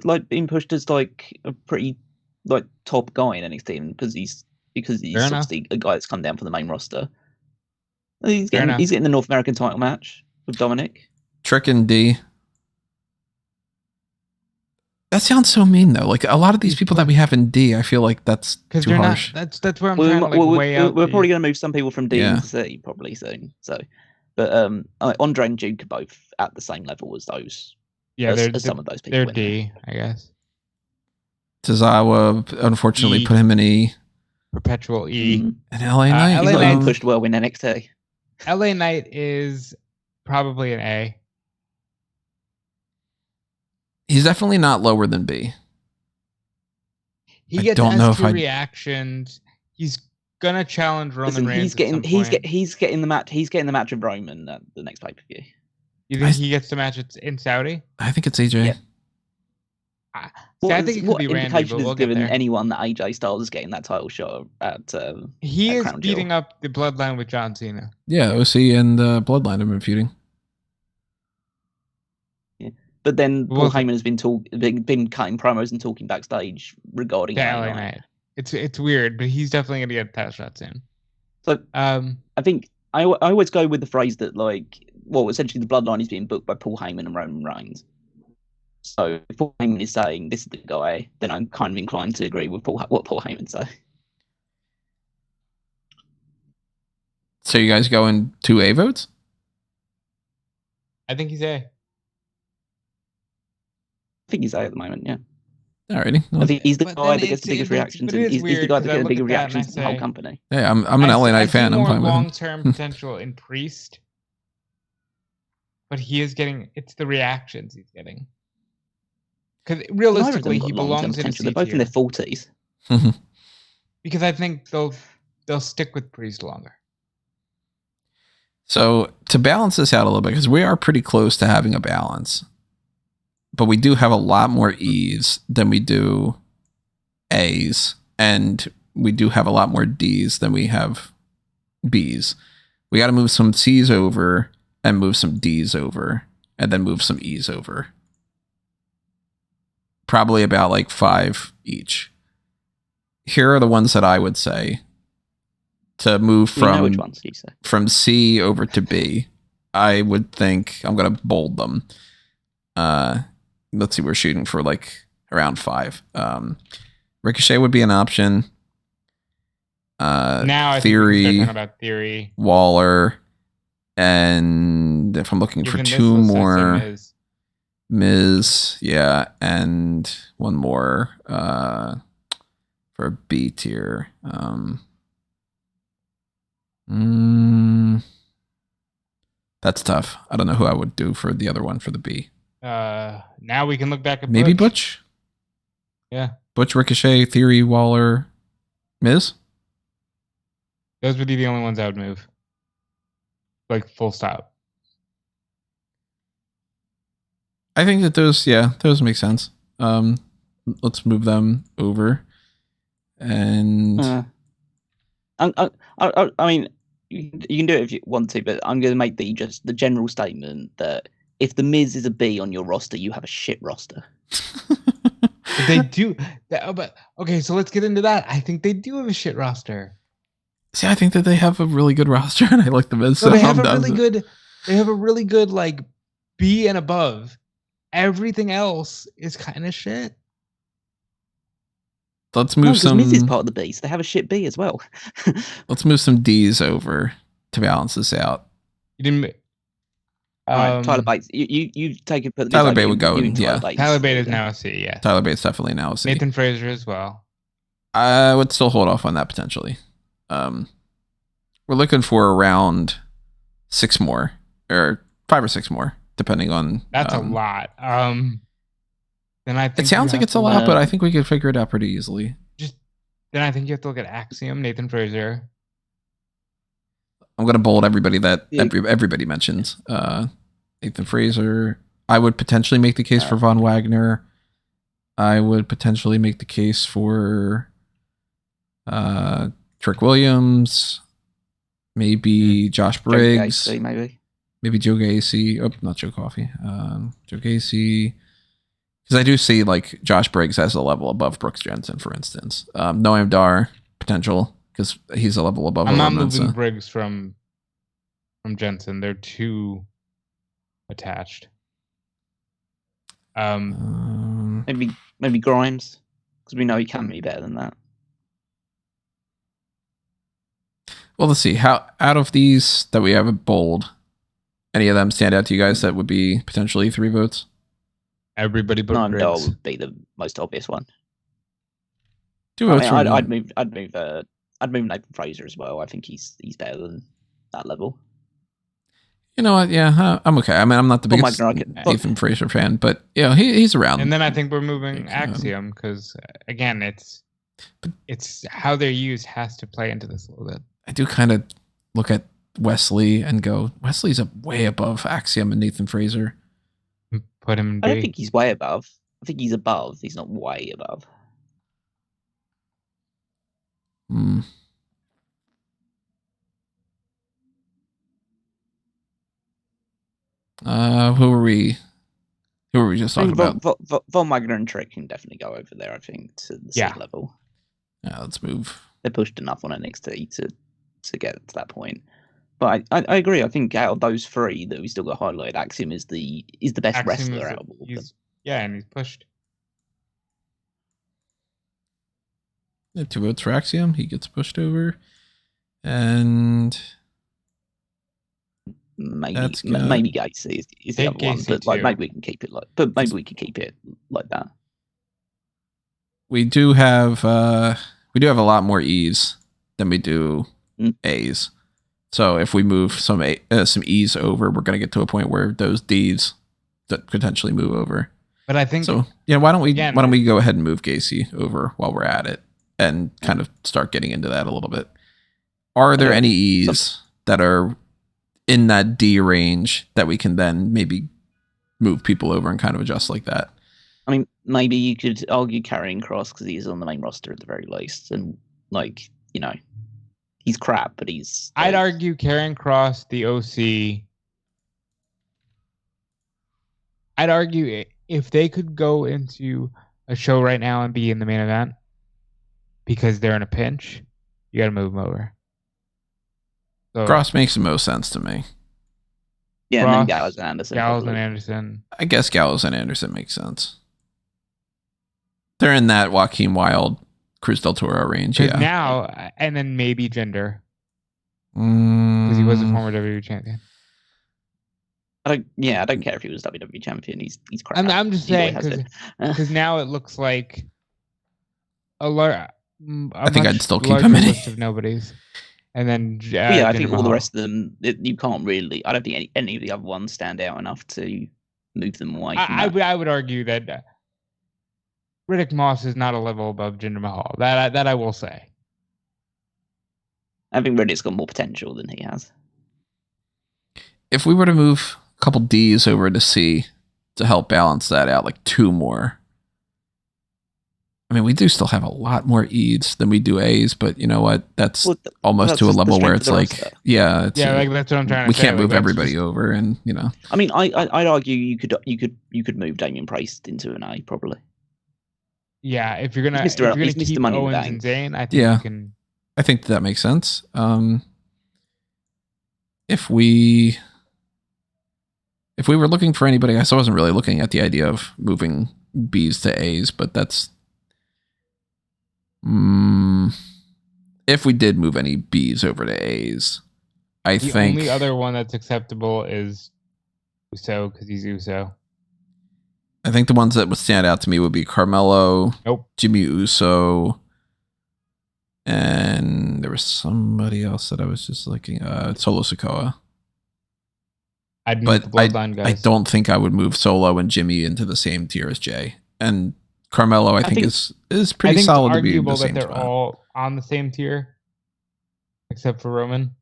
like being pushed as like a pretty like top guy in NXT because he's obviously a guy that's come down from the main roster. He's getting the North American title match with Dominic. Trick and D. That sounds so mean though. Like a lot of these people that we have in D, I feel like that's too harsh. That's where I'm trying to weigh out. We're probably going to move some people from D to C probably soon. So, but Andre and Duke are both at the same level as those. Yeah, as some of those people. They're D, I guess. Tozawa, unfortunately, put him in E. Perpetual E. And LA Knight. He's not even pushed well in NXT. LA Knight is probably an A. He's definitely not lower than B. He gets reactions. He's gonna challenge Roman Reigns. He's getting the match. He's getting the match of Roman at the next pay per view. You think he gets the match in Saudi? I think it's AJ. Yeah. I think it could be Randy, but we'll given anyone that AJ Styles is getting that title shot at. He is beating up the Bloodline with John Cena. Yeah, OC and Bloodline have been feuding. But then Paul Heyman has been cutting promos and talking backstage regarding LA Knight. It's weird, but he's definitely going to get a title shot soon. So I think I always go with the phrase that essentially the Bloodline is being booked by Paul Heyman and Roman Reigns. So if Paul Heyman is saying this is the guy, then I'm kind of inclined to agree with what Paul Heyman said. So you guys going 2A votes? I think he's A. I think he's A at the moment, yeah. Alrighty. I think he's the But guy then that gets the it's- biggest but reactions. it is He's the weird, guy 'cause that I gets the look bigger at that and reactions I from the whole say- company. Yeah, I'm an LA Knight fan. I'm more fine with him. long-term potential in Priest, but he is getting. It's the reactions he's getting. Because realistically, he belongs in a C They're both in their tier. 40s. Because I think they'll stick with Priest longer. So to balance this out a little bit, because we are pretty close to having a balance, but we do have a lot more E's than we do A's, and we do have a lot more D's than we have B's. We got to move some C's over and move some D's over, and then move some E's over. Probably about like 5 each. Here are the ones that I would say to move Which ones you say? from C over to B. I would think I'm going to bold them. Let's see, we're shooting for like around 5. Ricochet would be an option. Now I Theory, think we can start talking about Theory. Waller, and if I'm looking for Even this 2 list, I say more, Miz, yeah, and one more for a B tier. That's tough. I don't know who I would do for the other one for the B. Now we can look back at Maybe Butch. Yeah. Butch, Ricochet, Theory, Waller, Miz. Those would be the only ones I would move. Like full stop. I think that those make sense. Let's move them over. And I mean, you can do it if you want to, but I'm going to make the general statement that if the Miz is a B on your roster, you have a shit roster. But they do. But okay, so let's get into that. I think they do have a shit roster. See, I think that they have a really good roster, and I like the Miz. So they have a really good. They have a really good like B and above. Everything else is kind of shit. Let's move some. Miz is part of the B, so they have a shit B as well. Let's move some D's over to balance this out. You didn't. All right, Tyler Bates. You take it. Put Tyler Bate would go in. Yeah, Tyler Bate is now a C. Yeah. Tyler Bate's definitely now a C. Nathan Fraser as well. I would still hold off on that potentially. We're looking for around 6 more, or 5 or 6 more, depending on. That's a lot. Then I think it sounds like it's a lot, but I think we could figure it out pretty easily. Then I think you have to look at Axiom, Nathan Fraser. I'm gonna bold everybody that everybody mentions. Nathan Fraser. I would potentially make the case for Von Wagner. I would potentially make the case for Trick Williams. Maybe Josh Briggs. Joe Gacy, maybe Joe Gacy. Oh, not Joe Coffey. Joe Gacy. Because I do see like Josh Briggs as a level above Brooks Jensen, for instance. Noam Dar potential because he's a level above. I'm not moving Briggs from Jensen. They're too attached. Maybe Grimes, because we know he can be better than that. Well, let's see. How out of these that we have bold, any of them stand out to you guys that would be potentially 3 votes? Everybody but Briggs. Noam would be the most obvious one. 2 votes. I'd move Nathan Fraser as well. I think he's better than that level. You know what? Yeah, I'm okay. I mean, I'm not the biggest Nathan Fraser fan, but yeah, he's around. And then I think we're moving Axiom because again, it's how they're used has to play into this a little bit. I do kind of look at Wesley and go, Wesley's way above Axiom and Nathan Fraser. Put him in B. I don't think he's way above. I think he's above. He's not way above. Who were we just talking about? Von Wagner and Trick can definitely go over there, I think, to the same level. Yeah, let's move. They pushed enough on NXT to get to that point. But I agree. I think out of those 3 that we still got highlighted, Axiom is the best wrestler out of all of them. Yeah, and he's pushed. Yeah, 2 votes for Axiom. He gets pushed over. And maybe Gacy is the Take other one, Gacy but like too. maybe we can keep it like that. we do have a lot more E's than we do A's. So if we move some E's over, we're going to get to a point where those D's that potentially move over. But I think so. Yeah, why don't we go ahead and move Gacy over while we're at it and kind of start getting into that a little bit? Are there any E's that are in that D range that we can then maybe move people over and kind of adjust like that? I mean, maybe you could argue Karrion Kross because he's on the main roster at the very least, and like he's crap, but he's. I'd argue Karrion Kross, the OC. I'd argue if they could go into a show right now and be in the main event because they're in a pinch, you got to move them over. So, Kross makes the most sense to me. Yeah, Kross, and then Gallows and Anderson. Gallows and Anderson. I guess Gallows and Anderson makes sense. They're in that Joaquin Wilde, Cruz del Toro range. Yeah. Now, and then maybe Jinder. Because he was a former WWE champion. I don't care if he was WWE champion. He's crap. I'm just saying because now it looks like I think I'd still keep him in list of nobodies. And then I think all the rest of them you can't really. I don't think any of the other ones stand out enough to move them away. I would argue that Riddick Moss is not a level above Jinder Mahal. That I will say. I think Riddick's got more potential than he has. If we were to move a couple D's over to C to help balance that out, like 2 more. I mean, we do still have a lot more E's than we do A's, but you know what? That's almost to a level where it's like, like that's what I'm trying to say. We can't move everybody over, and I mean, I'd argue you could move Damian Priest into an A probably. Yeah, if you're gonna keep Owens and Zayn, I think you can. I think that makes sense. If we were looking for anybody, I wasn't really looking at the idea of moving B's to A's, but that's. If we did move any B's over to A's, I think the only other one that's acceptable is Uso because he's Uso. I think the ones that would stand out to me would be Carmelo, Jimmy Uso, and there was somebody else that I was just looking Solo Sikoa. I'd move the Bloodline guys. I don't think I would move Solo and Jimmy into the same tier as Jay. And Carmelo, I think is pretty solid to be in the same that they're all on the same tier, except for Roman.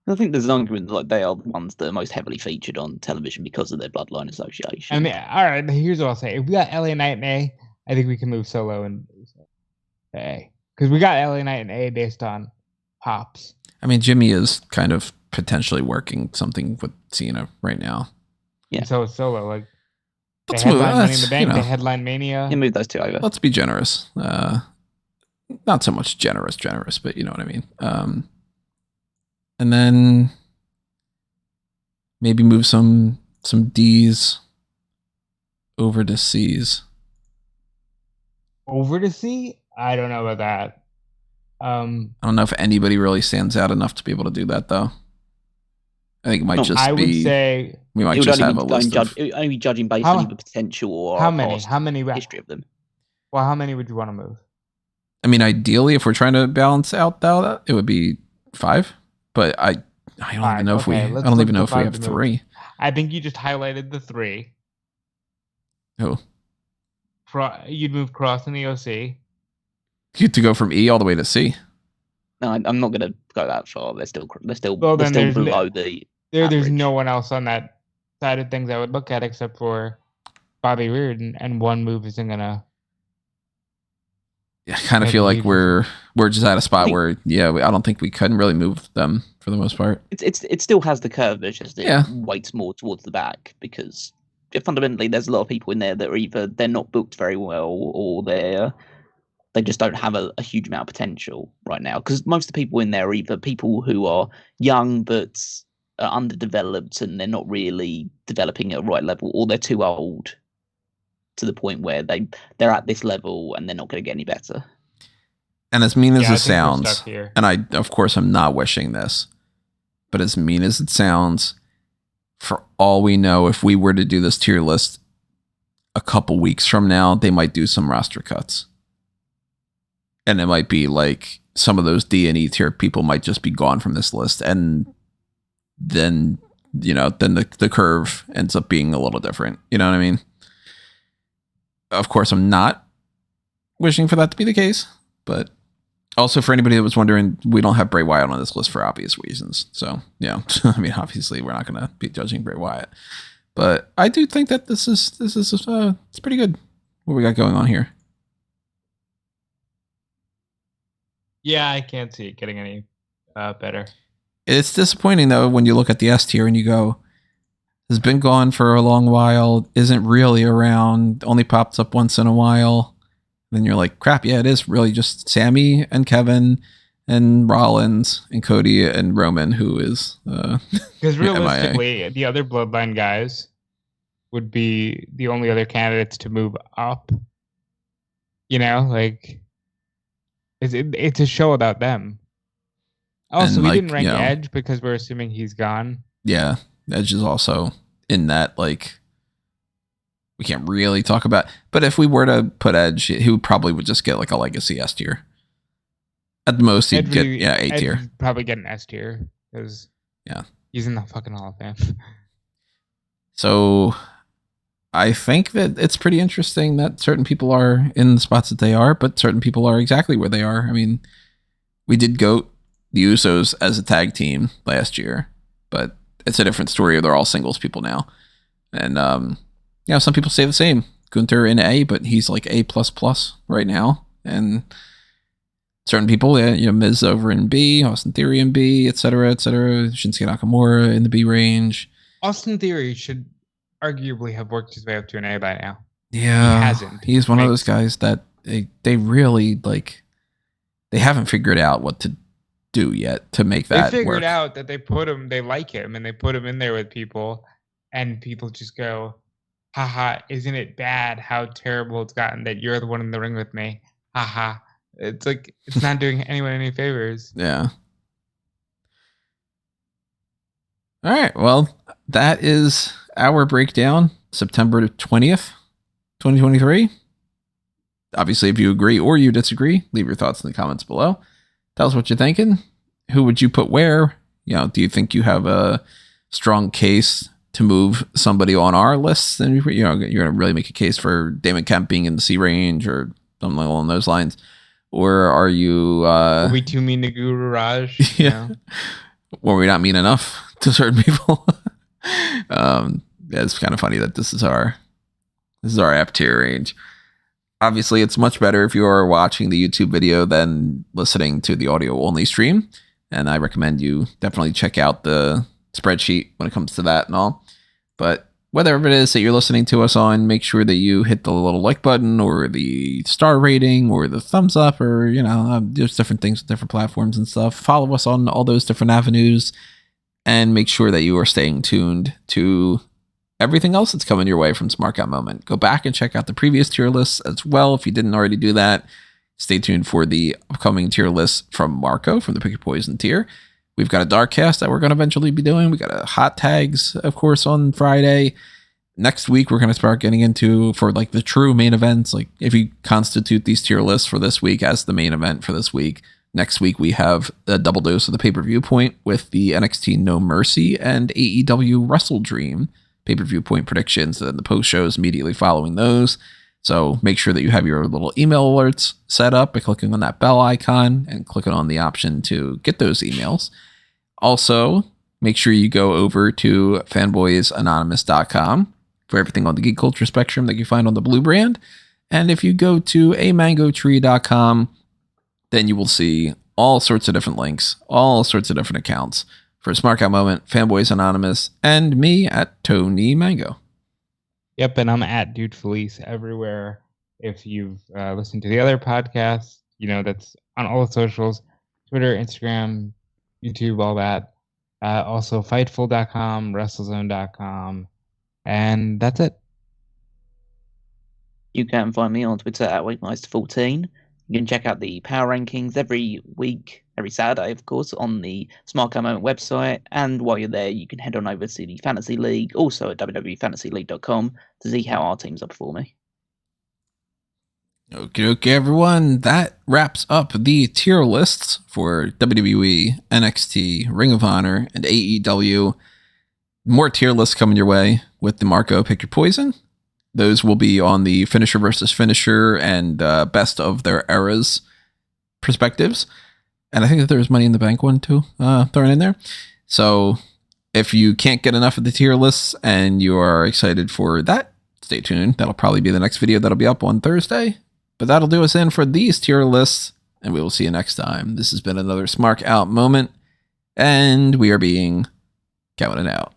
I think there's an argument like they are the ones that are most heavily featured on television because of their bloodline association. I mean, all right, here's what I'll say. If we got LA Knight in A, I think we can move Solo and A. Because we got LA Knight in A based on pops. I mean, Jimmy is kind of potentially working something with Cena right now. Yeah. And so is Solo. Like, let's move. Money in the Bank, they headline Mania. You move those two over. Let's be generous. Not so much generous, but you know what I mean. And then maybe move some D's over to C's. Over to C? I don't know about that. I don't know if anybody really stands out enough to be able to do that, though. I think it might just be. I would say we might just have a list of. It would only be judging based on either potential or how many history of them. Well, how many would you want to move? I mean, ideally, if we're trying to balance out that, it would be 5. But I don't even know if we. I don't even know if we have 3. I think you just highlighted the 3. Who? You'd move Kross in the OC. To go from E all the way to C. No, I'm not going to go that far. They're still below the. There's no one else on that side of things I would look at except for Bobby Roode, and one move isn't gonna. I kind of feel like we're just at a spot where I don't think we couldn't really move them for the most part. It still has the curve, it's just it weights more towards the back because fundamentally there's a lot of people in there that are either they're not booked very well or they just don't have a huge amount of potential right now because most of the people in there are either people who are young but are underdeveloped and they're not really developing at a right level, or they're too old to the point where they're at this level and they're not going to get any better. And as mean as I it think we're sounds, stuck here. and I, of course, I'm not wishing this, but as mean as it sounds, for all we know, if we were to do this tier list a couple weeks from now, they might do some roster cuts. And it might be like some of those D and E tier people might just be gone from this list. And then, then the curve ends up being a little different. You know what I mean? Of course, I'm not wishing for that to be the case, but also for anybody that was wondering, we don't have Bray Wyatt on this list for obvious reasons. So, yeah, I mean, obviously we're not going to be judging Bray Wyatt, but I do think that this is it's pretty good what we got going on here. Yeah, I can't see it getting any better. It's disappointing though when you look at the S tier and you go, has been gone for a long while, isn't really around, only pops up once in a while. Then you're like, crap, yeah, it is really just Sammy and Kevin and Rollins and Cody and Roman, who is because realistically, the other Bloodline guys would be the only other candidates to move up. Like it's a show about them. Also, we didn't rank Edge because we're assuming he's gone. Yeah, Edge is also in that, like, we can't really talk about. But if we were to put Edge, he probably would just get like a legacy S tier. At the most, he'd get A tier. Probably get an S tier because he's in the fucking Hall of Fame. So I think that it's pretty interesting that certain people are in the spots that they are, but certain people are exactly where they are. I mean, we did GOAT the Usos as a tag team last year, but it's a different story. They're all singles people now. And, some people say the same. Gunther in A, but he's like A++ right now. And certain people, Miz over in B, Austin Theory in B, et cetera, Shinsuke Nakamura in the B range. Austin Theory should arguably have worked his way up to an A by now. Yeah. He hasn't. He's one of those guys that they really, like, they haven't figured out what to do yet to make that work. They figured out that they like him, and they put him in there with people, and people just go, haha, isn't it bad how terrible it's gotten that you're the one in the ring with me? Haha. It's like, it's not doing anyone any favors. Yeah. All right. Well, that is our breakdown, September 20th, 2023. Obviously, if you agree or you disagree, leave your thoughts in the comments below. Tell us what you're thinking. Who would you put where? Do you think you have a strong case to move somebody on our list? Then you're going to really make a case for Damon Kemp being in the C range or something along those lines. Or are you... Are we too mean to Guru Raj? Yeah. Were we not mean enough to certain people? It's kind of funny that this is our F tier range. Obviously, it's much better if you are watching the YouTube video than listening to the audio only stream. And I recommend you definitely check out the spreadsheet when it comes to that and all. But whatever it is that you're listening to us on, make sure that you hit the little like button or the star rating or the thumbs up or, there's different things with different platforms and stuff. Follow us on all those different avenues and make sure that you are staying tuned to everything else that's coming your way from Smark Out Moment. Go back and check out the previous tier lists as well if you didn't already do that. Stay tuned for the upcoming tier list from Marco from the Pick Your Poison tier. We've got a dark cast that we're going to eventually be doing. We got a hot tags, of course, on Friday. Next week, we're going to start getting into for like the true main events. Like if you constitute these tier lists for this week as the main event for this week, next week we have a double dose of the pay-per-view point with the NXT No Mercy and AEW Wrestle Dream pay-per-view point predictions and the post shows immediately following those. So make sure that you have your little email alerts set up by clicking on that bell icon and clicking on the option to get those emails. Also, make sure you go over to fanboysanonymous.com for everything on the geek culture spectrum that you find on the Blue brand. And if you go to amangotree.com, then you will see all sorts of different links, all sorts of different accounts for Smark Out Moment, Fanboys Anonymous, and me at Tony Mango. Yep, and I'm at Dude Felice everywhere. If you've listened to the other podcasts, that's on all the socials, Twitter, Instagram, YouTube, all that. Also, Fightful.com, WrestleZone.com, and that's it. You can find me on Twitter at WakeMeister14. You can check out the power rankings every week, every Saturday, of course, on the Smark Moment website. And while you're there, you can head on over to the Fantasy League, also at www.fantasyleague.com, to see how our teams are performing. Okay, everyone. That wraps up the tier lists for WWE, NXT, Ring of Honor, and AEW. More tier lists coming your way with the Marco Pick Your Poison. Those will be on the finisher versus finisher and best of their eras perspectives. And I think that there's Money in the Bank one too, thrown in there. So if you can't get enough of the tier lists and you are excited for that, stay tuned. That'll probably be the next video that'll be up on Thursday. But that'll do us in for these tier lists, and we will see you next time. This has been another Smark Out moment, and we are being counted out.